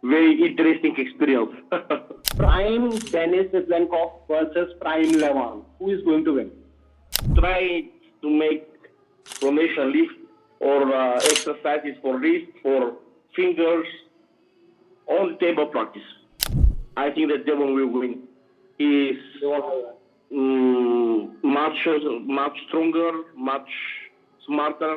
very interesting experience. Prime Denis Tsvetkov versus Prime Levan. Who is going to win? Try to make pronation lift or exercises for wrist, for fingers, on table practice. I think that Devon will win. He is much stronger, much smarter.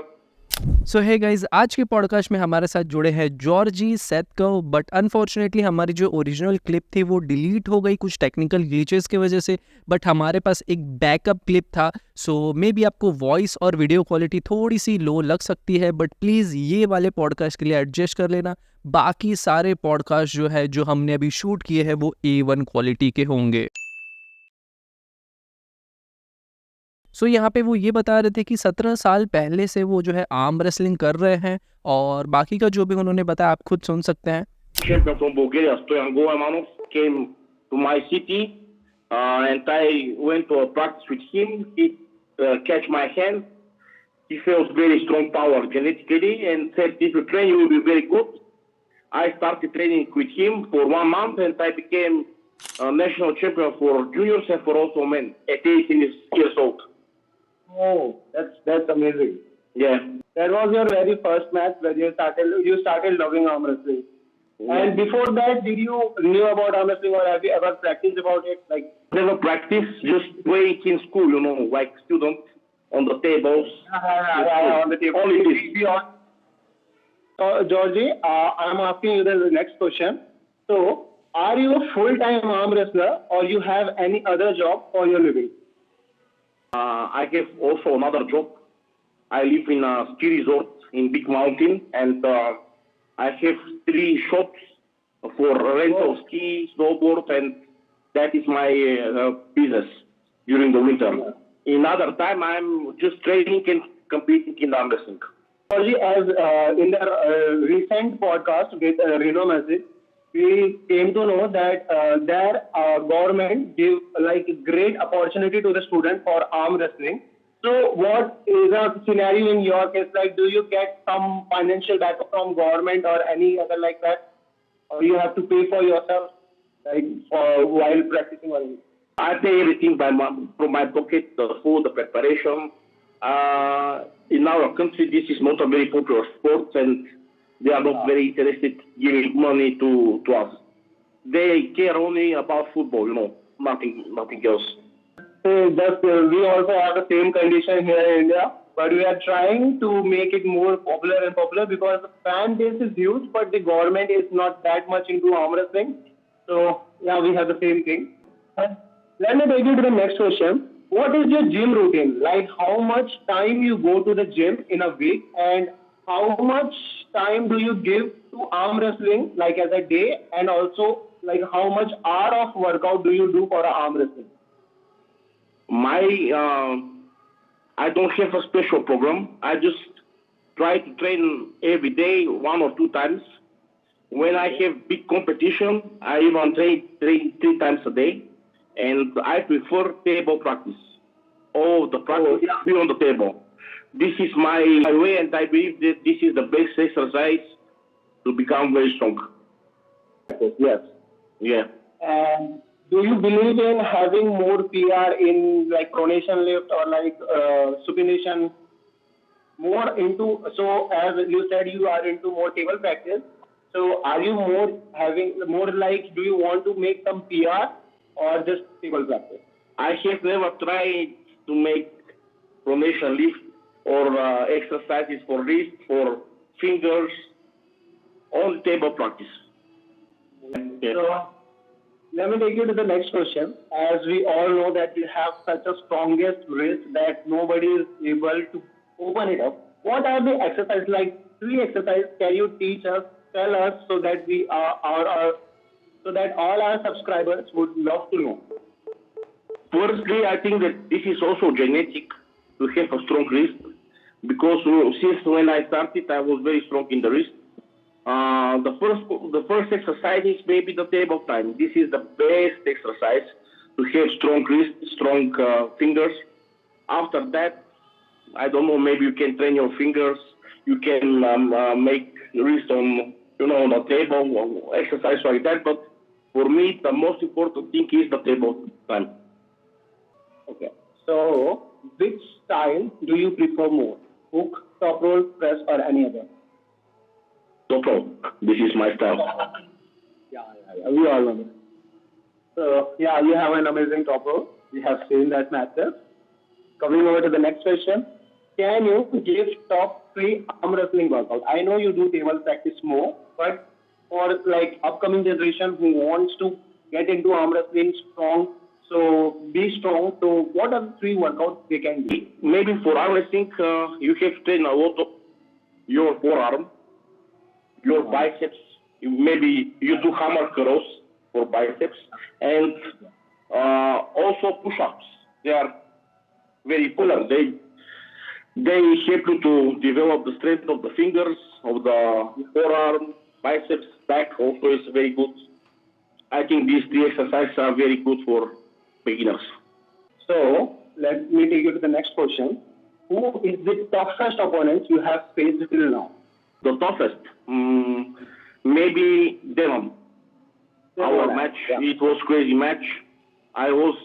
सो है guys, आज के podcast में हमारे साथ जुड़े हैं Georgy सेत्कोव, but unfortunately हमारी जो ओरिजिनल क्लिप थी वो डिलीट हो गई कुछ टेक्निकल ग्लिचेस की वजह से, बट हमारे पास एक बैकअप क्लिप था। सो मे बी आपको वॉइस और वीडियो क्वालिटी थोड़ी सी लो लग सकती है, बट प्लीज़ ये वाले पॉडकास्ट के लिए एडजस्ट कर लेना। बाकी सारे पॉडकास्ट जो है जो हमने अभी शूट किए हैं वो A1 क्वालिटी के होंगे। सो यहाँ पे वो ये बता रहे थे कि 17 साल पहले से वो जो है आर्म रेसलिंग कर रहे हैं, और बाकी का जो भी उन्होंने बताया आप खुद सुन सकते हैं। Champion from Bulgaria, Stoyan Goemanov, came to my city and I went to a practice with him. He catch my hand. He feels very strong power genetically and said, if you train, you will be very good. I started training with him for 1 month and I became a national champion for juniors and for also men at 18 years old. Oh, that's amazing. Yeah. That was your very first match when you started loving arm wrestling. Yeah. And before that, did you knew about arm wrestling or have you ever practiced about it? Like Never practice, just playing in school, you know, like students on the tables. on the table. Only this. Georgie, I'm asking you the next question. So, are you a full-time arm wrestler or you have any other job for your living? I have also another job. I live in a ski resort in Big Mountain, and I have 3 shops for rental ski, snowboard, and that is my business during the winter. In other time, I'm just training and competing in arm wrestling. Georgie, as in the recent podcast with Reno Message, we came to know that their government give like great opportunity to the student for arm wrestling. So what is a scenario in your case? Like, do you get some financial backup from government or any other like that? Or you have to pay for yourself like while practicing or anything? I pay everything from my pocket, the food, the preparation. In our country, this is not a very popular sport, and they are not very interested giving money to us. They care only about football, you know, nothing else. We also have the same condition here in India, but we are trying to make it more popular and popular because the fan base is huge, but the government is not that much into arm wrestling. So yeah, we have the same thing. Let me take you to the next question. What is your gym routine? Like how much time you go to the gym in a week and how much time do you give to arm wrestling like as a day, and also like how much hour of workout do you do for arm wrestling? I don't have a special program. I just try to train every day 1 or 2 times. When I have big competition, I even train 3 times a day, and I prefer table practice. Oh, the practice be on the table. This is my way, and I believe that this is the best exercise to become very strong. Yes. Yeah. And do you believe in having more PR in like pronation lift or like supination? More into, so as you said, you are into more table practice. So are you more like, do you want to make some PR or just table practice? I have never tried to make pronation lift or exercises for wrist, for fingers, on table practice. Yeah. So, let me take you to the next question. As we all know that you have such a strongest wrist that nobody is able to open it up. What are the exercises, like 3 exercises can you teach us, tell us, so that so that all our subscribers would love to know? Firstly, I think that this is also genetic to have a strong wrist, because since when I started, I was very strong in the wrist. The first exercise is maybe the table time. This is the best exercise to have strong wrist, strong fingers. After that, I don't know, maybe you can train your fingers. You can make wrist on on the table, or exercise like that. But for me, the most important thing is the table time. Okay. So, which style do you prefer more? Hook, top roll, press, or any other? Top roll. This is my style. Yeah. We all know. So, yeah, you have an amazing top roll. We have seen that matches. Coming over to the next question. Can you give top 3 arm wrestling workout? I know you do table practice more, but for like upcoming generation who wants to get into arm wrestling strong, so be strong. So what are the 3 workouts they can do? Maybe for arm wrestling, you have to train a lot of your forearm, your biceps. Maybe you do hammer curls for biceps, and also push-ups. They are very important. They help you to develop the strength of the fingers, of the forearm, biceps, back also is very good. I think these 3 exercises are very good for beginners. So, let me take you to the next question. Who is the toughest opponent you have faced till now? The toughest? Maybe Devon. Our match, it was crazy match. I was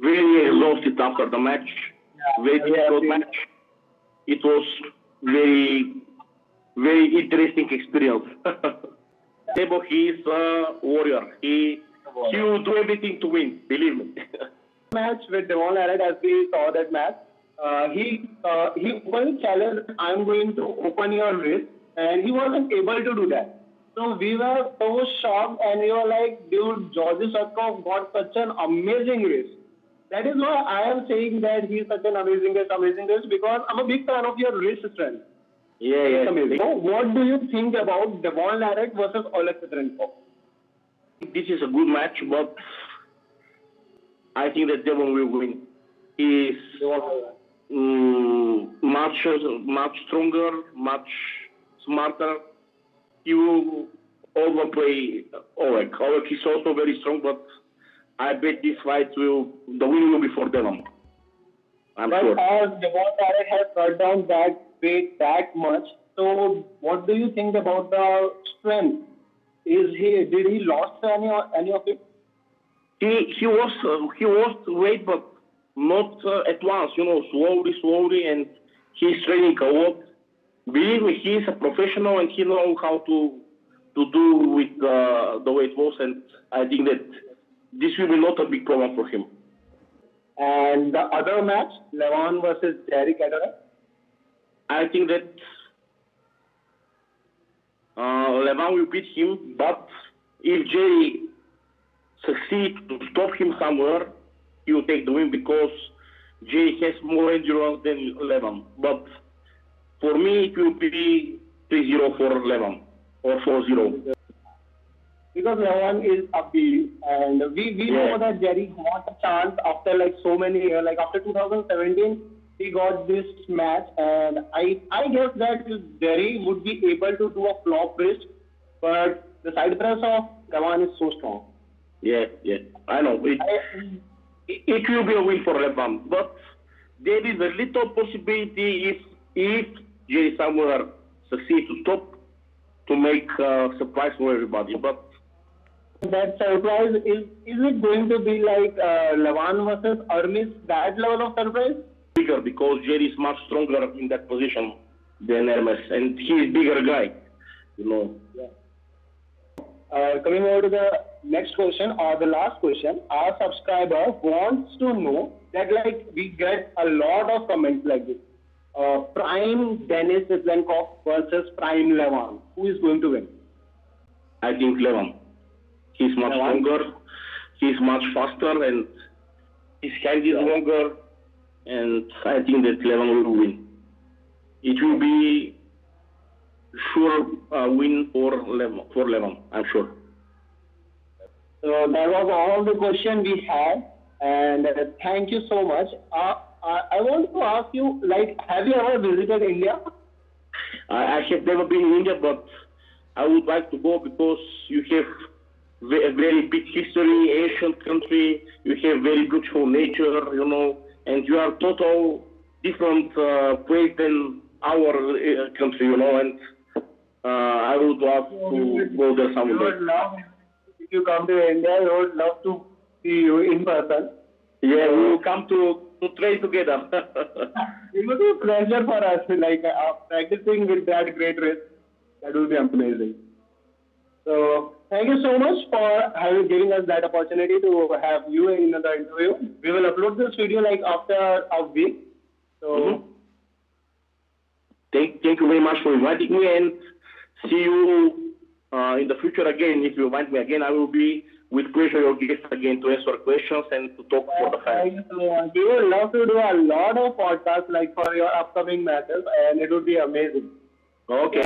very exhausted after the match. Very difficult match. It was very, very interesting experience. Debo, he is a warrior. He will do everything to win, believe me. Match with Devon Larratt, as we saw that match, he opened challenge, I'm going to open your wrist, and he wasn't able to do that. So we were so shocked, and we were like, dude, Georgi Tsvetkov got such an amazing wrist. That is why I am saying that he is such an amazing wrist, because I'm a big fan of your wrist strength. Yeah. It's amazing. So what do you think about Devon Larratt versus Oleg Petrenko? This is a good match, but I think that Devon will win. He is much stronger, much smarter. He will overplay Oleg. Oleg is also very strong, but I bet this fight the win will be for Devon. I'm sure. But as Devon Larratt has cut down that weight that much, so what do you think about the strength? Did he lost any of it? He lost weight, but not at once. Slowly, and he's training a lot. Believe me, he is a professional, and he knows how to do with the weight loss, and I think that this will be not a big problem for him. And the other match, Levon versus Jerry Cadera? I think that Levon will beat him, but if Jerry succeeds to stop him somewhere, he will take the win because Jerry has more endurance than Levon. But for me, it will be 3-0 for Levon or 4-0. Because Levon is a beast, and we know that Jerry got a chance after like so many years, like after 2017, he got this match, and I guess that Jerry would be able to do a flop wrist, but the side press of Levon is so strong. Yeah, I know. It will be a win for Levon, but there is a little possibility if Jerry somewhere succeeds to stop, to make a surprise for everybody. But that surprise, is it going to be like Levon versus Hermes, that level of surprise? Bigger, because Jerry is much stronger in that position than Hermes, and he is bigger guy, Yeah. Coming over to the next question, or the last question, our subscriber wants to know that we get a lot of comments like this. Prime Denis Tsvetkov versus Prime Levon. Who is going to win? I think Levon. He's much stronger, he's much faster, and his hand is longer, and I think that Levon will win. It will be sure win for Levon, I'm sure. So that was all the question we had, and thank you so much. I want to ask you, have you ever visited India? I have never been in India, but I would like to go because you have a very big history, ancient country, you have very beautiful nature, and you are total different place than our country, and I would love to go there We someday. would love if you come to India. We would love to see you in person. Yeah, we will come to train together. It would be a pleasure for us, like practicing with that great race. That would be amazing. So thank you so much for giving us that opportunity to have you in the interview. We will upload this video like after a week. So Mhm. Thank you very much for inviting me, and see you in the future again. If you invite me again, I will be with pleasure your guest again to answer questions and to talk for the thank fans. you so much. We would love to do a lot of podcasts like for your upcoming matches, and it would be amazing. Okay.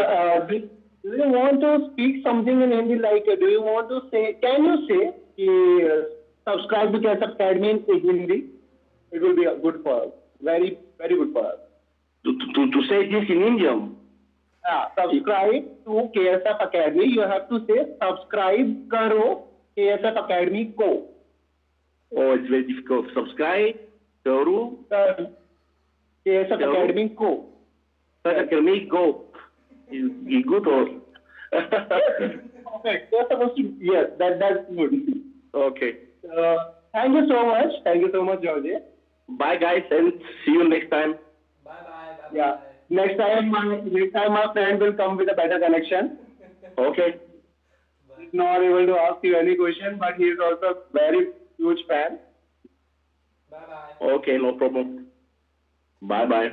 Do you want to speak something in Hindi? Like, do you want to say? Can you say, subscribe to KSF Academy in Hindi? It will be good for us. Very, very good for us. To say this in Indian. Subscribe to KSF Academy. You have to say subscribe karo KSF Academy ko. Oh, it's very difficult. Subscribe. Karo. KSF Academy ko. Academy go. Is good or? Perfect. You're supposed to. Yes, that's good. Okay. Thank you so much. Thank you so much, Georgi. Bye, guys, and see you next time. Yeah. Next time my friend will come with a better connection. Okay. He's not able to ask you any question, but he is also a very huge fan. Okay, no problem. Bye-bye.